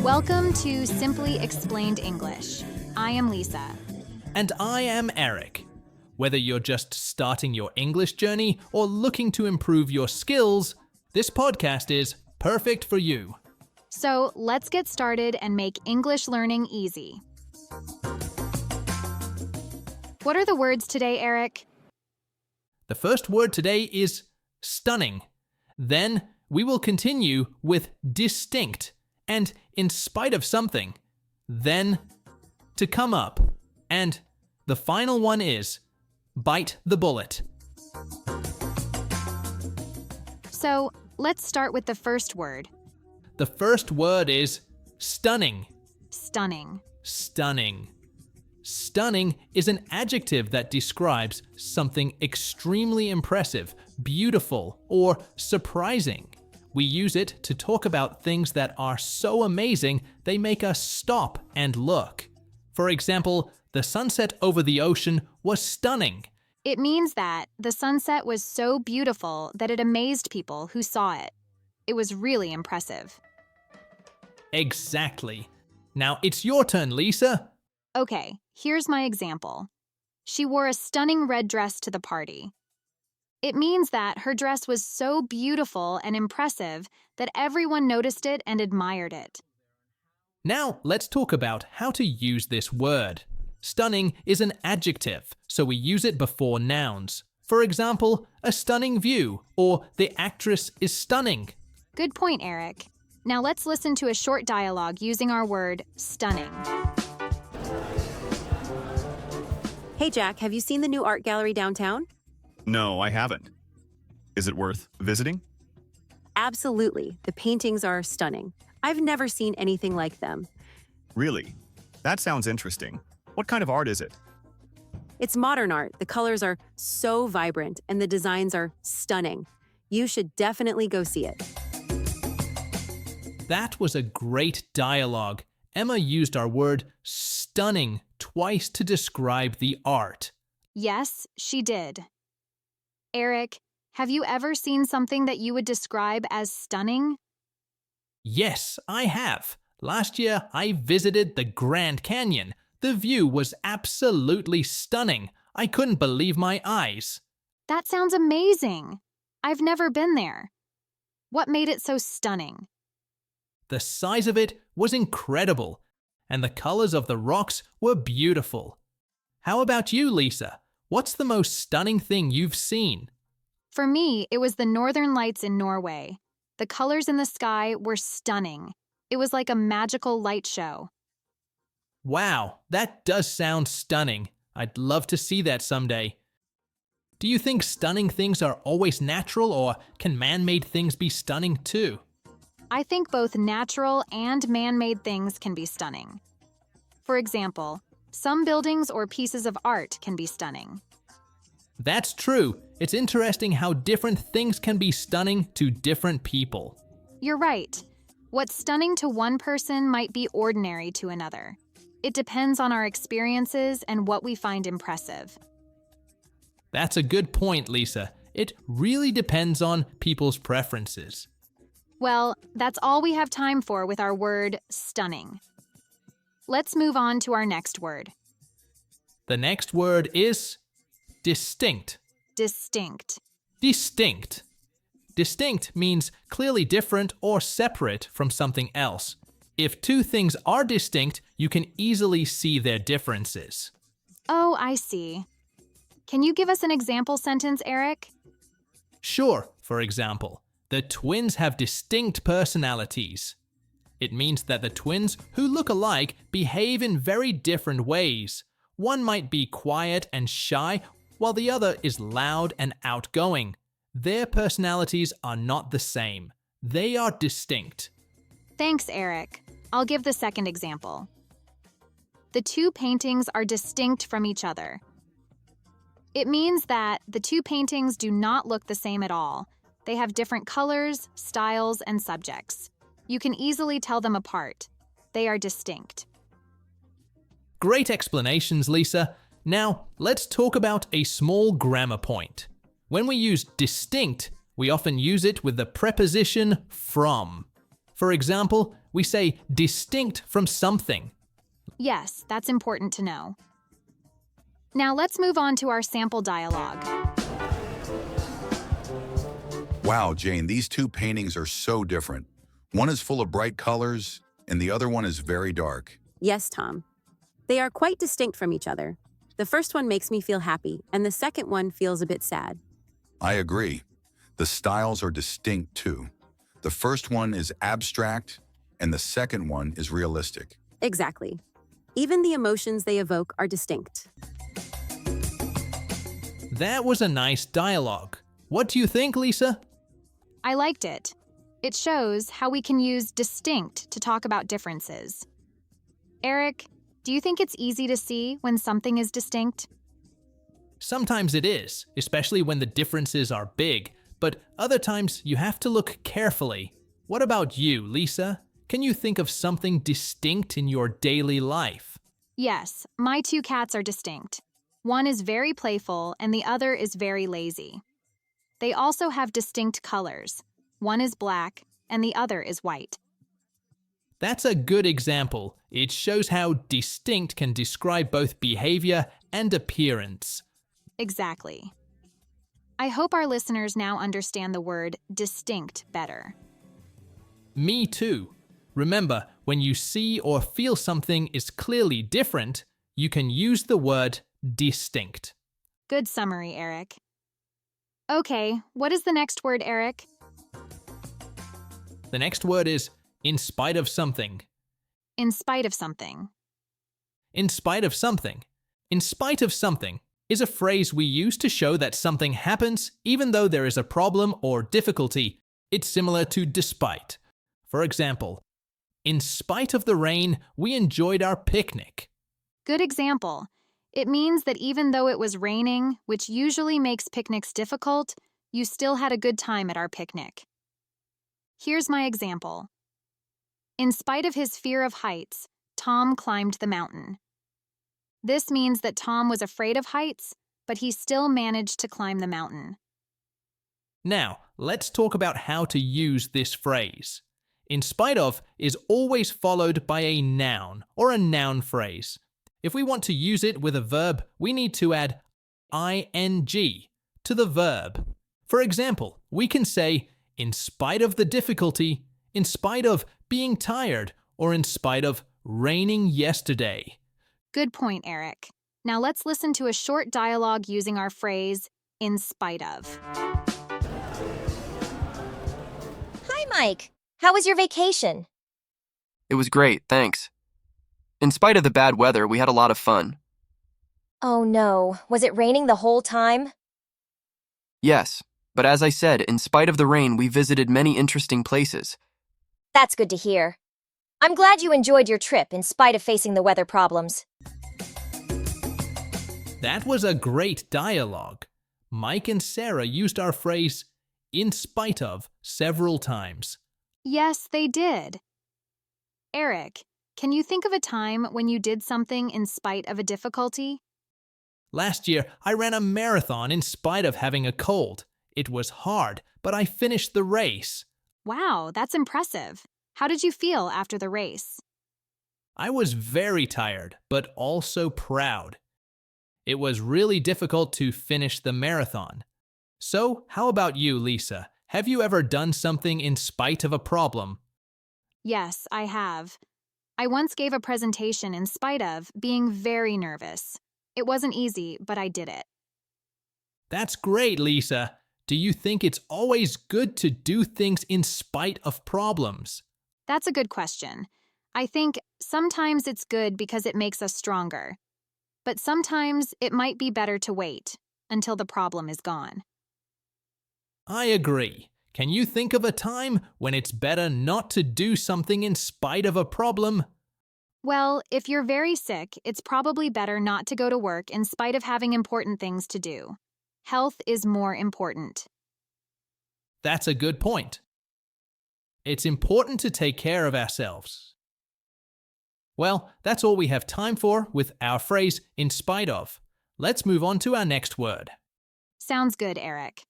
Welcome to Simply Explained English. I am Lisa. And I am Eric. Whether you're just starting your English journey or looking to improve your skills, this podcast is perfect for you. So let's get started and make English learning easy. What are the words today, Eric? The first word today is stunning. Then we will continue with distinct and in spite of something. Then to come up. And the final one is bite the bullet. So let's start with the first word. The first word is stunning. Stunning. Stunning. Stunning is an adjective that describes something extremely impressive, beautiful, or surprising. We use it to talk about things that are so amazing they make us stop and look. For example, the sunset over the ocean was stunning. It means that the sunset was so beautiful that it amazed people who saw it. It was really impressive. Exactly. Now it's your turn, Lisa. Okay, here's my example. She wore a stunning red dress to the party. It means that her dress was so beautiful and impressive that everyone noticed it and admired it. Now let's talk about how to use this word. Stunning is an adjective, so we use it before nouns. For example, a stunning view, or the actress is stunning. Good point, Eric. Now let's listen to a short dialogue using our word stunning. Hey Jack, have you seen the new art gallery downtown? No, I haven't. Is it worth visiting? Absolutely. The paintings are stunning. I've never seen anything like them. Really? That sounds interesting. What kind of art is it? It's modern art. The colors are so vibrant and the designs are stunning. You should definitely go see it. That was a great dialogue. Emma used our word stunning twice to describe the art. Yes, she did. Eric, have you ever seen something that you would describe as stunning? Yes, I have. Last year, I visited the Grand Canyon. The view was absolutely stunning. I couldn't believe my eyes. That sounds amazing. I've never been there. What made it so stunning? The size of it was incredible, and the colors of the rocks were beautiful. How about you, Lisa? What's the most stunning thing you've seen? For me, it was the Northern Lights in Norway. The colors in the sky were stunning. It was like a magical light show. Wow, that does sound stunning. I'd love to see that someday. Do you think stunning things are always natural, or can man-made things be stunning too? I think both natural and man-made things can be stunning. For example, some buildings or pieces of art can be stunning. That's true. It's interesting how different things can be stunning to different people. You're right. What's stunning to one person might be ordinary to another. It depends on our experiences and what we find impressive. That's a good point, Lisa. It really depends on people's preferences. Well, that's all we have time for with our word stunning. Let's move on to our next word. The next word is distinct. Distinct. Distinct. Distinct means clearly different or separate from something else. If two things are distinct, you can easily see their differences. Oh, I see. Can you give us an example sentence, Eric? Sure, for example, the twins have distinct personalities. It means that the twins who look alike behave in very different ways. One might be quiet and shy, while the other is loud and outgoing. Their personalities are not the same. They are distinct. Thanks, Eric. I'll give the second example. The two paintings are distinct from each other. It means that the two paintings do not look the same at all. They have different colors, styles, and subjects. You can easily tell them apart. They are distinct. Great explanations, Lisa. Now, let's talk about a small grammar point. When we use distinct, we often use it with the preposition from. For example, We say distinct from something. Yes, that's important to know. Now let's move on to our sample dialogue. Wow, Jane, these two paintings are so different. One is full of bright colors, and the other one is very dark. Yes, Tom. They are quite distinct from each other. The first one makes me feel happy, and the second one feels a bit sad. I agree. The styles are distinct too. The first one is abstract, and the second one is realistic. Exactly. Even the emotions they evoke are distinct. That was a nice dialogue. What do you think, Lisa? I liked it. It shows how we can use distinct to talk about differences. Eric, do you think it's easy to see when something is distinct? Sometimes it is, especially when the differences are big, but other times you have to look carefully. What about you, Lisa? Can you think of something distinct in your daily life? Yes, my two cats are distinct. One is very playful and the other is very lazy. They also have distinct colors. One is black and the other is white. That's a good example. It shows how distinct can describe both behavior and appearance. Exactly. I hope our listeners now understand the word distinct better. Me too. Remember, when you see or feel something is clearly different, you can use the word distinct. Good summary, Eric. Okay, what is the next word, Eric? The next word is in spite of something. In spite of something. In spite of something. In spite of something is a phrase we use to show that something happens even though there is a problem or difficulty. It's similar to despite. For example, in spite of the rain, we enjoyed our picnic. Good example. It means that even though it was raining, which usually makes picnics difficult, you still had a good time at our picnic. Here's my example. In spite of his fear of heights, Tom climbed the mountain. This means that Tom was afraid of heights, but he still managed to climb the mountain. Now, let's talk about how to use this phrase. In spite of is always followed by a noun or a noun phrase. If we want to use it with a verb, we need to add ing to the verb. For example, we can say, in spite of the difficulty, in spite of being tired, or in spite of raining yesterday. Good point, Eric. Now let's listen to a short dialogue using our phrase, in spite of. Hi, Mike. How was your vacation? It was great, thanks. In spite of the bad weather, we had a lot of fun. Oh no, was it raining the whole time? Yes, but as I said, in spite of the rain, we visited many interesting places. That's good to hear. I'm glad you enjoyed your trip in spite of facing the weather problems. That was a great dialogue. Mike and Sarah used our phrase, in spite of, several times. Yes, they did. Eric, can you think of a time when you did something in spite of a difficulty? Last year, I ran a marathon in spite of having a cold. It was hard, but I finished the race. Wow, that's impressive. How did you feel after the race? I was very tired, but also proud. It was really difficult to finish the marathon. So, how about you, Lisa? Have you ever done something in spite of a problem? Yes, I have. I once gave a presentation in spite of being very nervous. It wasn't easy, but I did it. That's great, Lisa. Do you think it's always good to do things in spite of problems? That's a good question. I think sometimes it's good because it makes us stronger. But sometimes it might be better to wait until the problem is gone. I agree. Can you think of a time when it's better not to do something in spite of a problem? Well, if you're very sick, it's probably better not to go to work in spite of having important things to do. Health is more important. That's a good point. It's important to take care of ourselves. Well, that's all we have time for with our phrase, in spite of. Let's move on to our next word. Sounds good, Eric.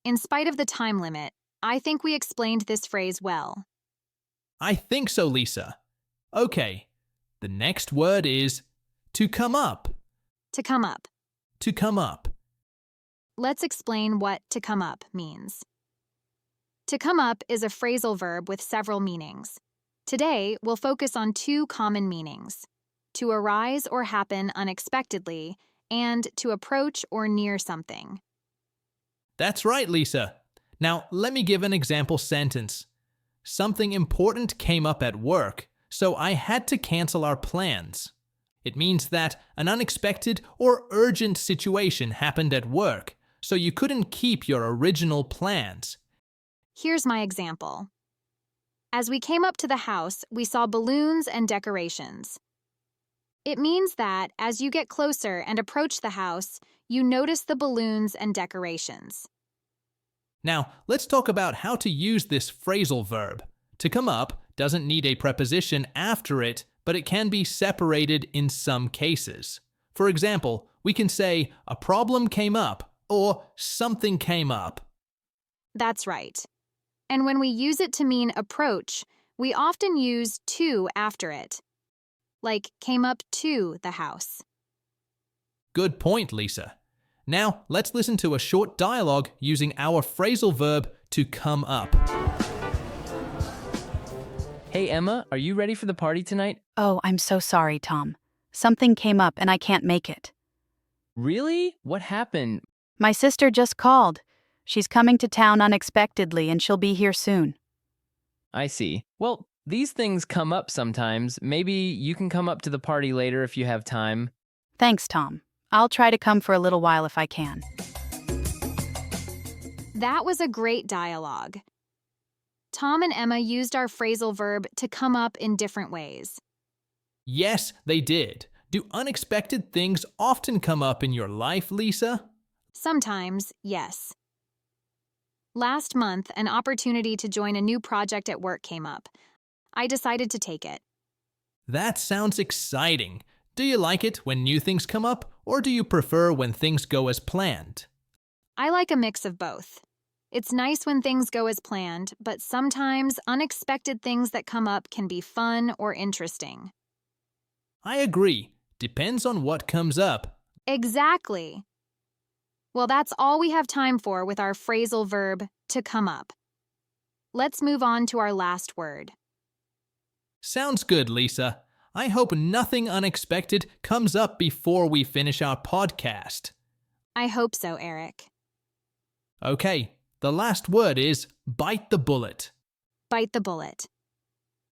In spite of the time limit, I think we explained this phrase well. I think so, Lisa. Okay, the next word is to come up. To come up. To come up. Let's explain what to come up means. To come up is a phrasal verb with several meanings. Today, we'll focus on two common meanings: to arise or happen unexpectedly, and to approach or near something. That's right, Lisa. Now, let me give an example sentence. Something important came up at work, so I had to cancel our plans. It means that an unexpected or urgent situation happened at work, so you couldn't keep your original plans. Here's my example. As we came up to the house, we saw balloons and decorations. It means that as you get closer and approach the house, you notice the balloons and decorations. Now, let's talk about how to use this phrasal verb. To come up doesn't need a preposition after it, but it can be separated in some cases. For example, we can say, a problem came up, or something came up. That's right. And when we use it to mean approach, we often use to after it, like came up to the house. Good point, Lisa. Now, let's listen to a short dialogue using our phrasal verb to come up. Hey Emma, are you ready for the party tonight? Oh, I'm so sorry, Tom. Something came up and I can't make it. Really? What happened? My sister just called. She's coming to town unexpectedly and she'll be here soon. I see. Well, these things come up sometimes. Maybe you can come up to the party later if you have time. Thanks, Tom. I'll try to come for a little while if I can. That was a great dialogue. Tom and Emma used our phrasal verb to come up in different ways. Yes, they did. Do unexpected things often come up in your life, Lisa? Sometimes, yes. Last month, an opportunity to join a new project at work came up. I decided to take it. That sounds exciting. Do you like it when new things come up, or do you prefer when things go as planned? I like a mix of both. It's nice when things go as planned, but sometimes unexpected things that come up can be fun or interesting. I agree. Depends on what comes up. Exactly. Well, that's all we have time for with our phrasal verb, to come up. Let's move on to our last word. Sounds good, Lisa. I hope nothing unexpected comes up before we finish our podcast. I hope so, Eric. Okay, the last word is bite the bullet. Bite the bullet.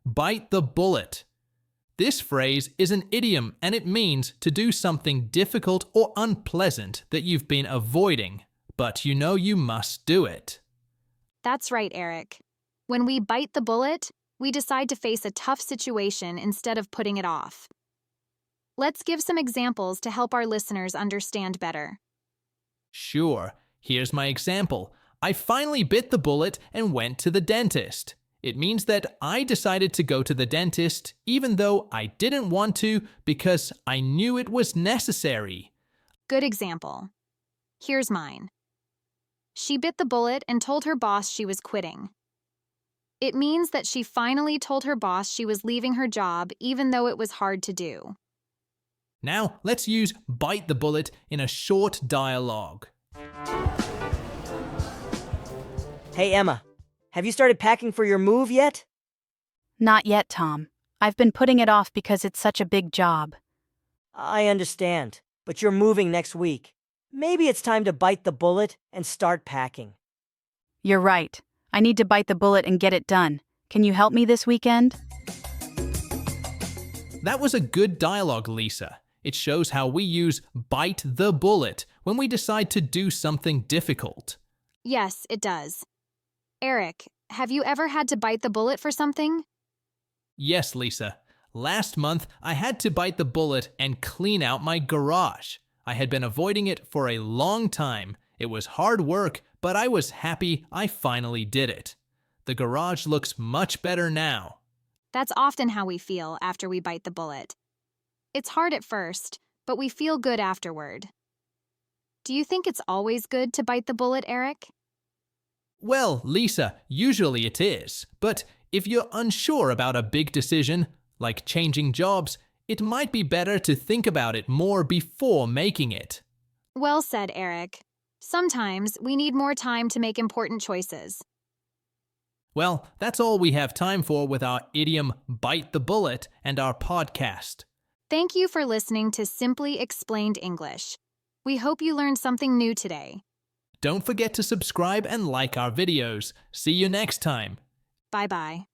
Bite the bullet. This phrase is an idiom and it means to do something difficult or unpleasant that you've been avoiding, but you know you must do it. That's right, Eric. When we bite the bullet, we decide to face a tough situation instead of putting it off. Let's give some examples to help our listeners understand better. Sure, here's my example. I finally bit the bullet and went to the dentist. It means that I decided to go to the dentist even though I didn't want to because I knew it was necessary. Good example. Here's mine. She bit the bullet and told her boss she was quitting. It means that she finally told her boss she was leaving her job even though it was hard to do. Now, let's use bite the bullet in a short dialogue. Hey, Emma, have you started packing for your move yet? Not yet, Tom. I've been putting it off because it's such a big job. I understand, but you're moving next week. Maybe it's time to bite the bullet and start packing. You're right. I need to bite the bullet and get it done. Can you help me this weekend? That was a good dialogue, Lisa. It shows how we use bite the bullet when we decide to do something difficult. Yes, it does. Eric, have you ever had to bite the bullet for something? Yes, Lisa. Last month, I had to bite the bullet and clean out my garage. I had been avoiding it for a long time. It was hard work, but I was happy I finally did it. The garage looks much better now. That's often how we feel after we bite the bullet. It's hard at first, but we feel good afterward. Do you think it's always good to bite the bullet, Eric? Well, Lisa, usually it is, but If you're unsure about a big decision, like changing jobs, it might be better to think about it more before making it. Well said, Eric. Sometimes we need more time to make important choices. Well, that's all we have time for with our idiom Bite the Bullet and our podcast. Thank you for listening to Simply Explained English. We hope you learned something new today. Don't forget to subscribe and like our videos. See you next time. Bye-bye.